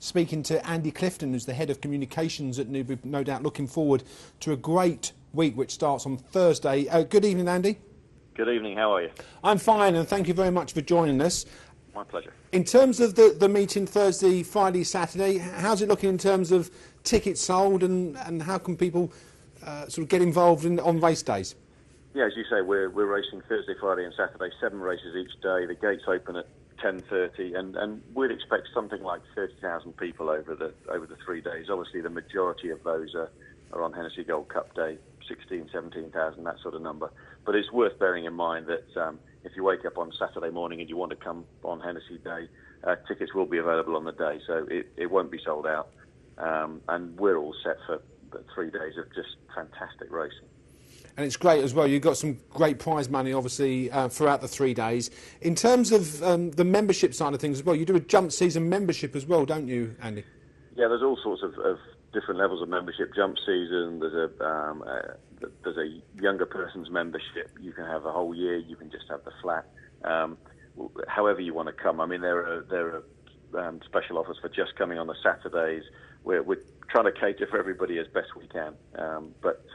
speaking to Andy Clifton, who's the head of communications at Newbury. No doubt looking forward to a great week which starts on Thursday. Good evening, Andy. Good evening, how are you? I'm fine, and thank you very much for joining us. My pleasure. In terms of the meeting Thursday, Friday, Saturday, how's it looking in terms of tickets sold, and how can people sort of get involved on race days? Yeah, as you say, we're racing Thursday, Friday and Saturday, 7 races each day. The gates open at 10:30, and we'd expect something like 30,000 people over the 3 days. Obviously, the majority of those are on Hennessy Gold Cup Day, 16, 17,000, that sort of number. But it's worth bearing in mind that if you wake up on Saturday morning and you want to come on Hennessy Day, tickets will be available on the day, so it won't be sold out. And we're all set for 3 days of just fantastic racing. And it's great as well. You've got some great prize money, obviously, throughout the 3 days. In terms of the membership side of things as well, you do a jump season membership as well, don't you, Andy? Yeah, there's all sorts of different levels of membership. Jump season, there's a younger person's membership. You can have a whole year. You can just have the flat. However you want to come. I mean, there are special offers for just coming on the Saturdays. We're trying to cater for everybody as best we can. But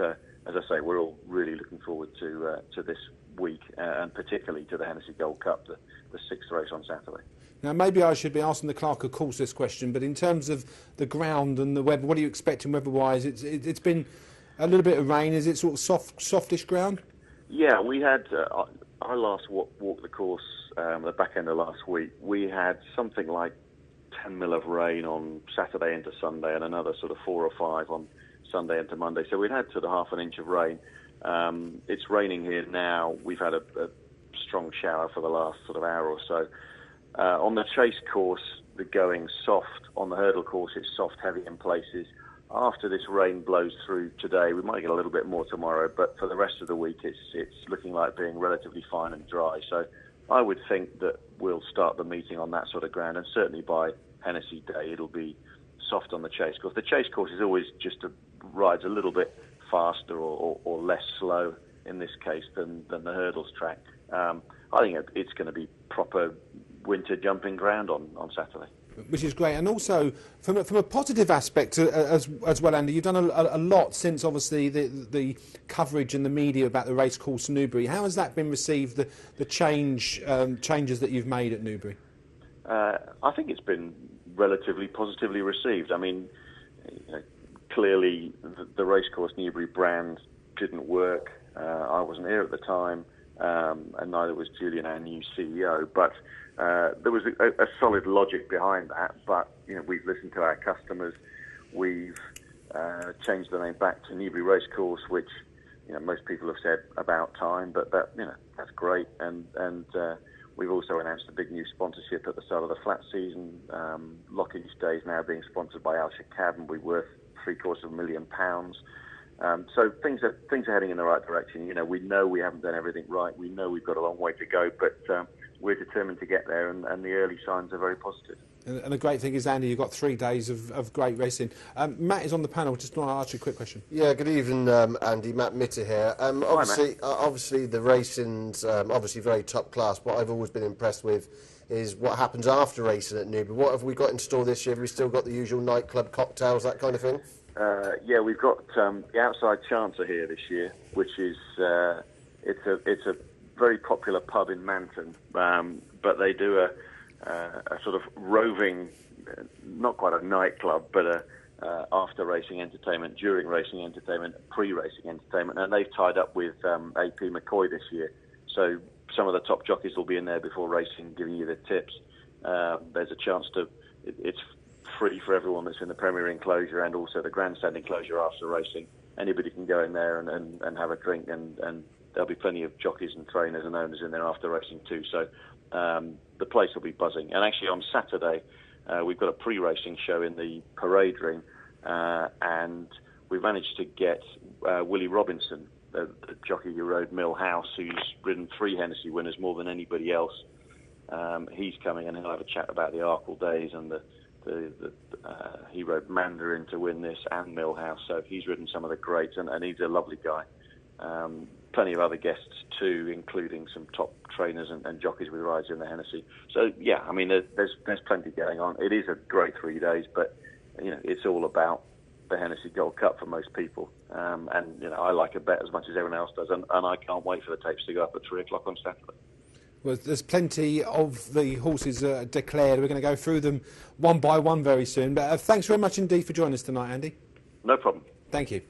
as I say, we're all really looking forward to this week, and particularly to the Hennessy Gold Cup, the 6th race on Saturday. Now, maybe I should be asking the clerk of course this question, but in terms of the ground and the weather, what are you expecting weather-wise? It's been a little bit of rain. Is it sort of softish ground? Yeah, we had. I last walked the course the back end of last week. We had something like 10 mil of rain on Saturday into Sunday, and another sort of 4 or 5 on Sunday into Monday. So we'd had sort of half an inch of rain. It's raining here now. We've had a strong shower for the last sort of hour or so. On the chase course, the going's soft. On the hurdle course, it's soft, heavy in places. After this rain blows through today, we might get a little bit more tomorrow, but for the rest of the week, it's looking like being relatively fine and dry. So I would think that we'll start the meeting on that sort of ground, and certainly by Hennessy Day, it'll be soft on the chase course. The chase course is always just rides a little bit faster or less slow in this case than the hurdles track. I think it's going to be proper winter jumping ground on Saturday. Which is great, and also from a positive aspect as well, Andy. You've done a lot since obviously the coverage in the media about the racecourse Newbury. How has that been received? The changes that you've made at Newbury. I think it's been relatively positively received. I mean, clearly the racecourse Newbury brand didn't work. I wasn't here at the time, and neither was Julian, our new CEO. But there was a solid logic behind that. But we've listened to our customers. We've changed the name back to Newbury Racecourse, which most people have said about time. But that's great. And we've also announced a big new sponsorship at the start of the flat season. Lockage Day is now being sponsored by Alsha Cab, and we're worth £750,000. So things are heading in the right direction. We know we haven't done everything right. We know we've got a long way to go, but we're determined to get there, and the early signs are very positive. And the great thing is, Andy, you've got 3 days of great racing. Matt is on the panel. Just want to ask you a quick question. Yeah, good evening, Andy. Matt Mitter here. Obviously, the racing's obviously very top class. What I've always been impressed with is what happens after racing at Newbury. What have we got in store this year? Have we still got the usual nightclub cocktails, that kind of thing? Yeah, we've got the Outside Chancer here this year, which is it's a very popular pub in Manton, but they do a sort of roving, not quite a nightclub, but a after racing entertainment, during racing entertainment, pre-racing entertainment, and they've tied up with AP McCoy this year. So some of the top jockeys will be in there before racing, giving you the tips. There's a chance it's free for everyone that's in the Premier Enclosure and also the Grandstand Enclosure after racing. Anybody can go in there and have a drink, and there'll be plenty of jockeys and trainers and owners in there after racing too. So the place will be buzzing. And actually on Saturday, we've got a pre-racing show in the parade ring, and we've managed to get Willie Robinson, the jockey who rode Mill House, who's ridden 3 Hennessy winners, more than anybody else. He's coming, and he'll have a chat about the Arkle days and he rode Mandarin to win this and Mill House, so he's ridden some of the greats, and he's a lovely guy. Plenty of other guests too, including some top trainers and jockeys with rides in the Hennessy. So yeah, I mean, there's plenty going on. It is a great 3 days, but it's all about the Hennessy Gold Cup for most people. And I like a bet as much as everyone else does, and I can't wait for the tapes to go up at 3 o'clock on Saturday. Well, there's plenty of the horses declared. We're going to go through them one by one very soon. But thanks very much indeed for joining us tonight, Andy. No problem. Thank you.